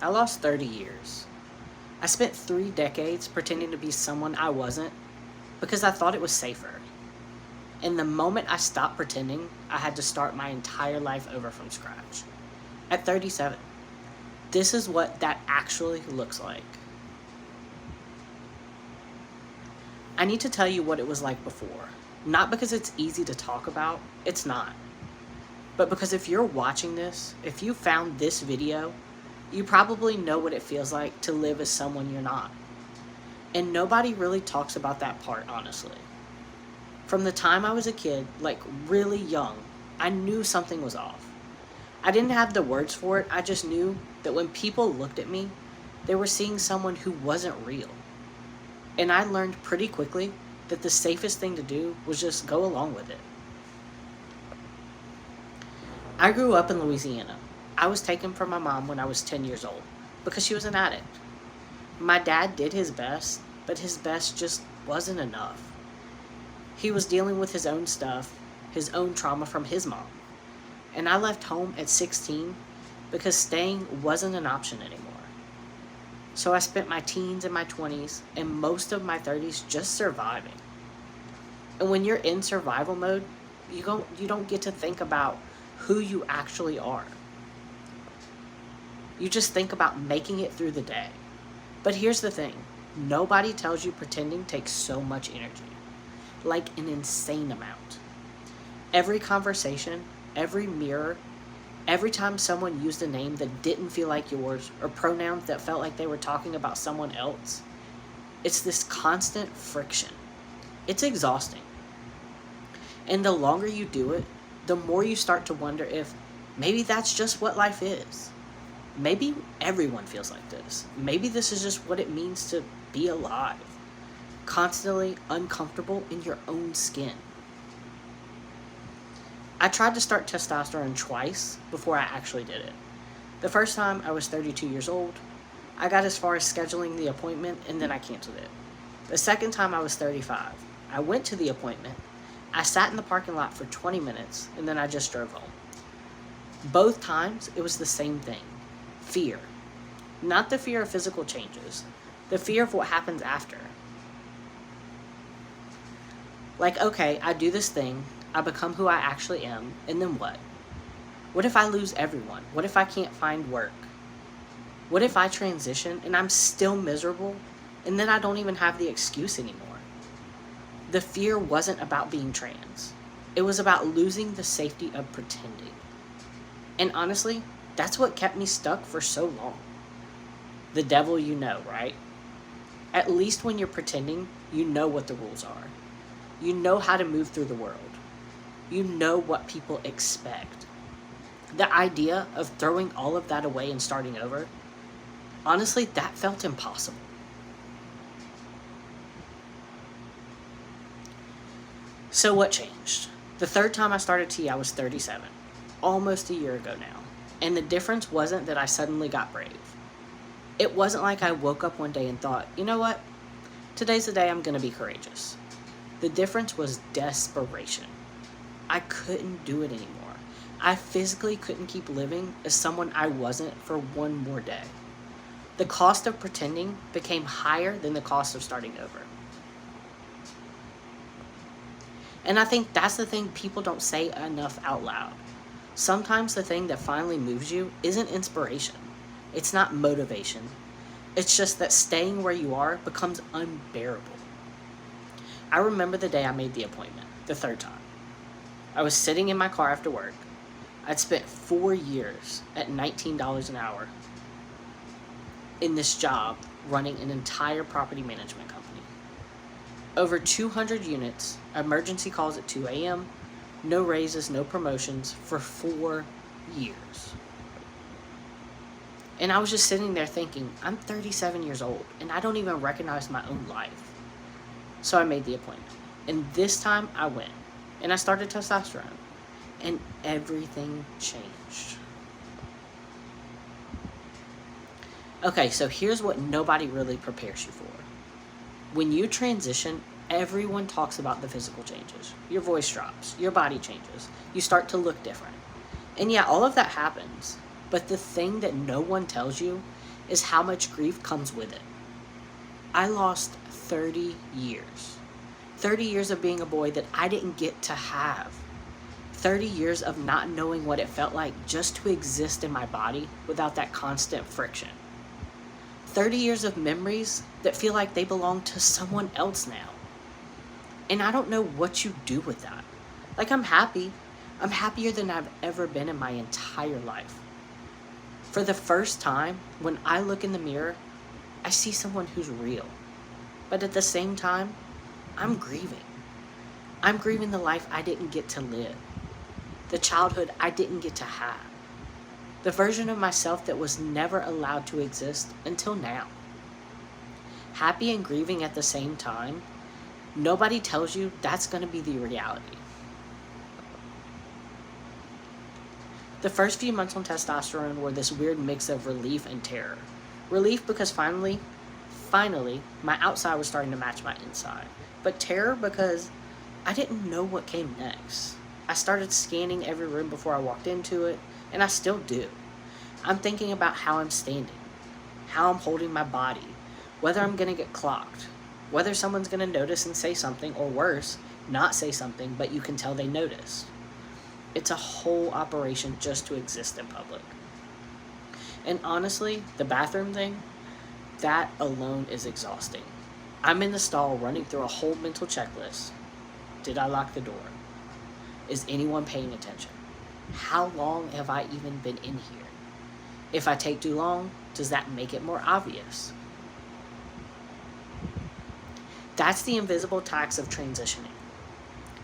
I lost 30 years. I spent 3 decades pretending to be someone I wasn't because I thought it was safer. And the moment I stopped pretending, I had to start my entire life over from scratch. At 37, this is what that actually looks like. I need to tell you what it was like before. Not because it's easy to talk about, it's not. But because if you're watching this, if you found this video, you probably know what it feels like to live as someone you're not. And nobody really talks about that part, honestly. From the time I was a kid, like really young, I knew something was off. I didn't have the words for it, I just knew that when people looked at me, they were seeing someone who wasn't real. And I learned pretty quickly that the safest thing to do was just go along with it. I grew up in Louisiana. I was taken from my mom when I was 10 years old because she was an addict. My dad did his best, but his best just wasn't enough. He was dealing with his own stuff, his own trauma from his mom. And I left home at 16 because staying wasn't an option anymore. So I spent my teens and my 20s and most of my 30s just surviving. And when you're in survival mode, you don't get to think about who you actually are. You just think about making it through the day. But here's the thing, nobody tells you pretending takes so much energy. Like an insane amount. Every conversation, every mirror, every time someone used a name that didn't feel like yours or pronouns that felt like they were talking about someone else, it's this constant friction. It's exhausting. And the longer you do it, the more you start to wonder if maybe that's just what life is. Maybe everyone feels like this. Maybe this is just what it means to be alive. Constantly uncomfortable in your own skin. I tried to start testosterone twice before I actually did it. The first time I was 32 years old. I got as far as scheduling the appointment and then I canceled it. The second time I was 35. I went to the appointment. I sat in the parking lot for 20 minutes and then I just drove home. Both times it was the same thing. Fear. Not the fear of physical changes. The fear of what happens after. Like, okay, I do this thing, I become who I actually am, and then what? What if I lose everyone? What if I can't find work? What if I transition and I'm still miserable, and then I don't even have the excuse anymore? The fear wasn't about being trans. It was about losing the safety of pretending. And honestly, that's what kept me stuck for so long. The devil you know, right? At least when you're pretending, you know what the rules are. You know how to move through the world. You know what people expect. The idea of throwing all of that away and starting over, honestly, that felt impossible. So what changed? The third time I started T, I was 37, almost a year ago now. And the difference wasn't that I suddenly got brave. It wasn't like I woke up one day and thought, you know what? Today's the day I'm going to be courageous. The difference was desperation. I couldn't do it anymore. I physically couldn't keep living as someone I wasn't for one more day. The cost of pretending became higher than the cost of starting over. And I think that's the thing people don't say enough out loud. Sometimes the thing that finally moves you isn't inspiration. It's not motivation. It's just that staying where you are becomes unbearable. I remember the day I made the appointment, the third time. I was sitting in my car after work. I'd spent 4 years at $19 an hour in this job running an entire property management company. Over 200 units, emergency calls at 2 a.m., no raises, no promotions for 4 years. And I was just sitting there thinking, I'm 37 years old and I don't even recognize my own life. So I made the appointment. And this time I went and I started testosterone and everything changed. Okay, so here's what nobody really prepares you for. When you transition, everyone talks about the physical changes. Your voice drops, your body changes, you start to look different. And yeah, all of that happens. But the thing that no one tells you is how much grief comes with it. I lost 30 years. 30 years of being a boy that I didn't get to have. 30 years of not knowing what it felt like just to exist in my body without that constant friction. 30 years of memories that feel like they belong to someone else now. And I don't know what you do with that. Like, I'm happy. I'm happier than I've ever been in my entire life. For the first time, when I look in the mirror, I see someone who's real. But at the same time, I'm grieving. I'm grieving the life I didn't get to live. The childhood I didn't get to have. The version of myself that was never allowed to exist until now. Happy and grieving at the same time, nobody tells you that's going to be the reality. The first few months on testosterone were this weird mix of relief and terror. Relief because finally, my outside was starting to match my inside. But terror because I didn't know what came next. I started scanning every room before I walked into it, and I still do. I'm thinking about how I'm standing, how I'm holding my body, whether I'm going to get clocked, whether someone's going to notice and say something, or worse, not say something, but you can tell they noticed. It's a whole operation just to exist in public. And honestly, the bathroom thing, that alone is exhausting. I'm in the stall running through a whole mental checklist. Did I lock the door? Is anyone paying attention? How long have I even been in here? If I take too long, does that make it more obvious? That's the invisible tax of transitioning.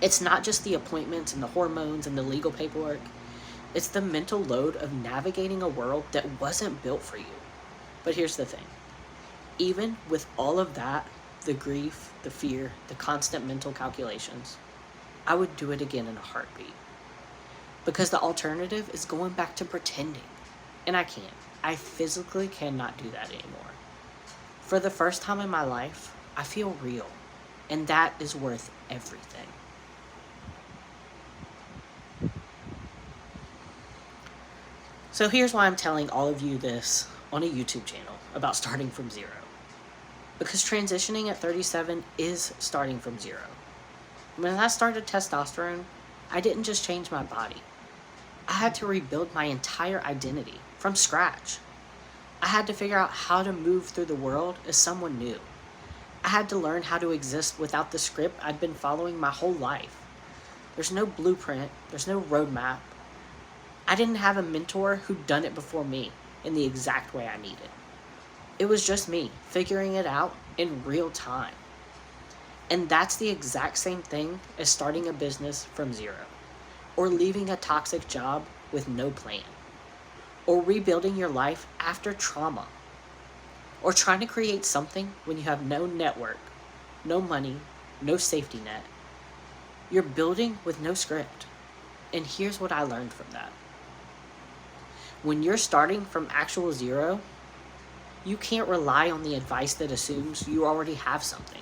It's not just the appointments and the hormones and the legal paperwork. It's the mental load of navigating a world that wasn't built for you. But here's the thing. Even with all of that, the grief, the fear, the constant mental calculations, I would do it again in a heartbeat. Because the alternative is going back to pretending. And I can't. I physically cannot do that anymore. For the first time in my life, I feel real. And that is worth everything. So here's why I'm telling all of you this on a YouTube channel about starting from zero. Because transitioning at 37 is starting from zero. When I started testosterone, I didn't just change my body. I had to rebuild my entire identity from scratch. I had to figure out how to move through the world as someone new. I had to learn how to exist without the script I'd been following my whole life. There's no blueprint, there's no roadmap. I didn't have a mentor who'd done it before me in the exact way I needed. It was just me figuring it out in real time. And that's the exact same thing as starting a business from zero, or leaving a toxic job with no plan, or rebuilding your life after trauma, or trying to create something when you have no network, no money, no safety net. You're building with no script. And here's what I learned from that. When you're starting from actual zero, you can't rely on the advice that assumes you already have something.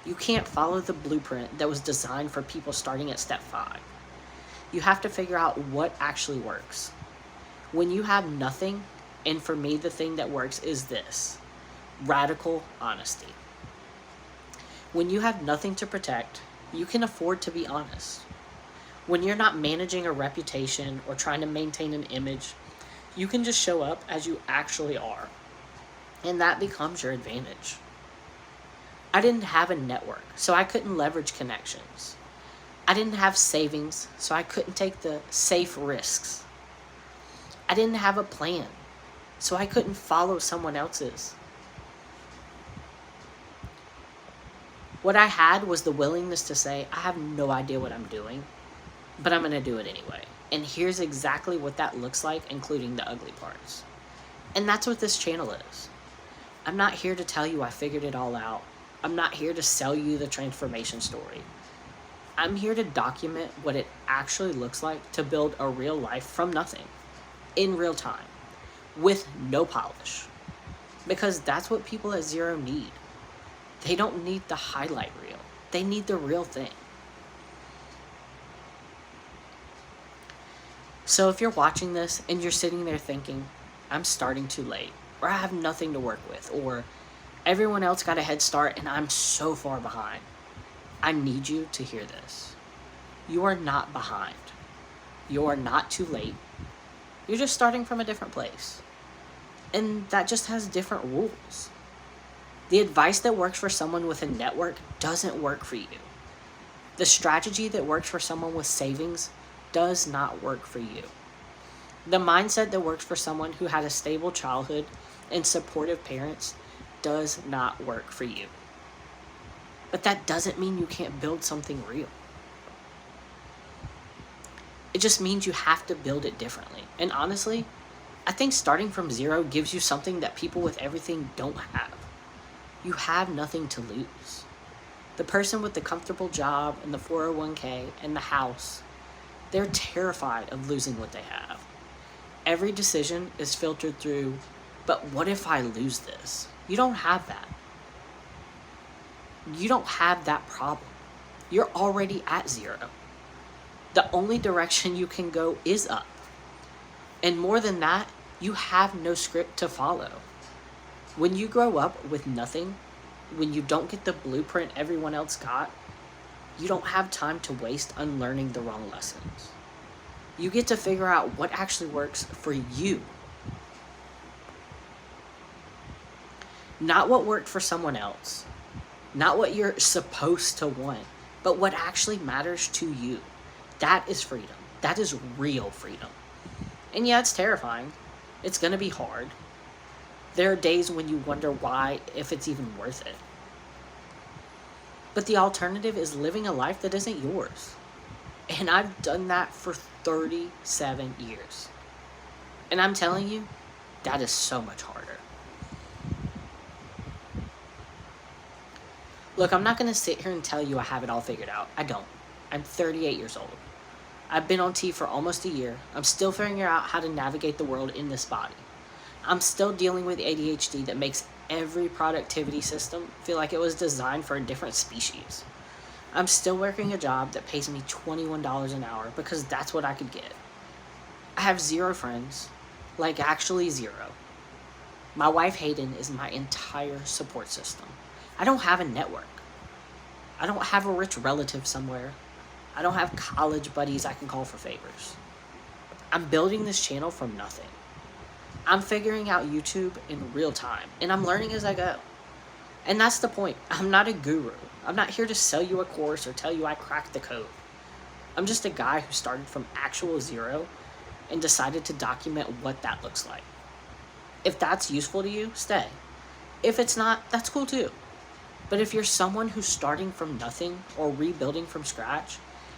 You can't follow the blueprint that was designed for people starting at step 5. You have to figure out what actually works. When you have nothing, and for me the thing that works is this: radical honesty. When you have nothing to protect, you can afford to be honest. When you're not managing a reputation or trying to maintain an image, you can just show up as you actually are. And that becomes your advantage. I didn't have a network, so I couldn't leverage connections. I didn't have savings, so I couldn't take the safe risks. I didn't have a plan, so I couldn't follow someone else's. What I had was the willingness to say, I have no idea what I'm doing, but I'm going to do it anyway. And here's exactly what that looks like, including the ugly parts. And that's what this channel is. I'm not here to tell you I figured it all out. I'm not here to sell you the transformation story. I'm here to document what it actually looks like to build a real life from nothing, in real time, with no polish. Because that's what people at zero need. They don't need the highlight reel. They need the real thing. So if you're watching this and you're sitting there thinking, I'm starting too late, or I have nothing to work with, or everyone else got a head start and I'm so far behind. I need you to hear this. You are not behind. You are not too late. You're just starting from a different place. And that just has different rules. The advice that works for someone with a network doesn't work for you. The strategy that works for someone with savings does not work for you. The mindset that works for someone who had a stable childhood and supportive parents does not work for you. But that doesn't mean you can't build something real. It just means you have to build it differently. And honestly, I think starting from zero gives you something that people with everything don't have. You have nothing to lose. The person with the comfortable job and the 401k and the house, they're terrified of losing what they have. Every decision is filtered through, but what if I lose this? You don't have that. You don't have that problem. You're already at zero. The only direction you can go is up. And more than that, you have no script to follow. When you grow up with nothing, when you don't get the blueprint everyone else got, you don't have time to waste unlearning the wrong lessons. You get to figure out what actually works for you. Not what worked for someone else. Not what you're supposed to want, but what actually matters to you. That is freedom. That is real freedom. And yeah, it's terrifying. It's going to be hard. There are days when you wonder why, if it's even worth it. But the alternative is living a life that isn't yours. And I've done that for 37 years. And I'm telling you, that is so much harder. Look, I'm not going to sit here and tell you I have it all figured out. I don't. I'm 38 years old. I've been on T for almost a year. I'm still figuring out how to navigate the world in this body. I'm still dealing with ADHD that makes every productivity system feel like it was designed for a different species. I'm still working a job that pays me $21 an hour because that's what I could get. I have zero friends, like actually zero. My wife Hayden is my entire support system. I don't have a network. I don't have a rich relative somewhere. I don't have college buddies I can call for favors. I'm building this channel from nothing. I'm figuring out YouTube in real time, and I'm learning as I go. And that's the point. I'm not a guru. I'm not here to sell you a course or tell you I cracked the code. I'm just a guy who started from actual zero and decided to document what that looks like. If that's useful to you, stay. If it's not, that's cool too. But if you're someone who's starting from nothing or rebuilding from scratch,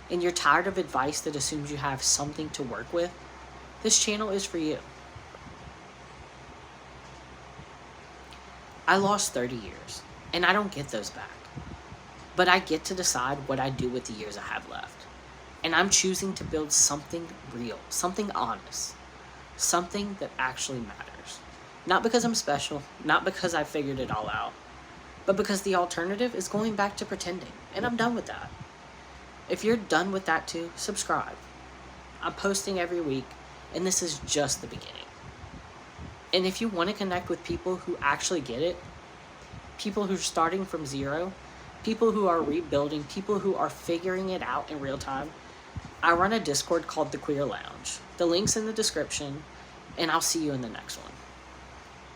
and you're tired of advice that assumes you have something to work with, this channel is for you. I lost 30 years, and I don't get those back. But I get to decide what I do with the years I have left. And I'm choosing to build something real, something honest, something that actually matters. Not because I'm special, not because I figured it all out, but because the alternative is going back to pretending, and I'm done with that. If you're done with that too, subscribe. I'm posting every week, and this is just the beginning. And if you want to connect with people who actually get it, people who are starting from zero, people who are rebuilding, people who are figuring it out in real time, I run a Discord called The Queer Lounge. The link's in the description, and I'll see you in the next one.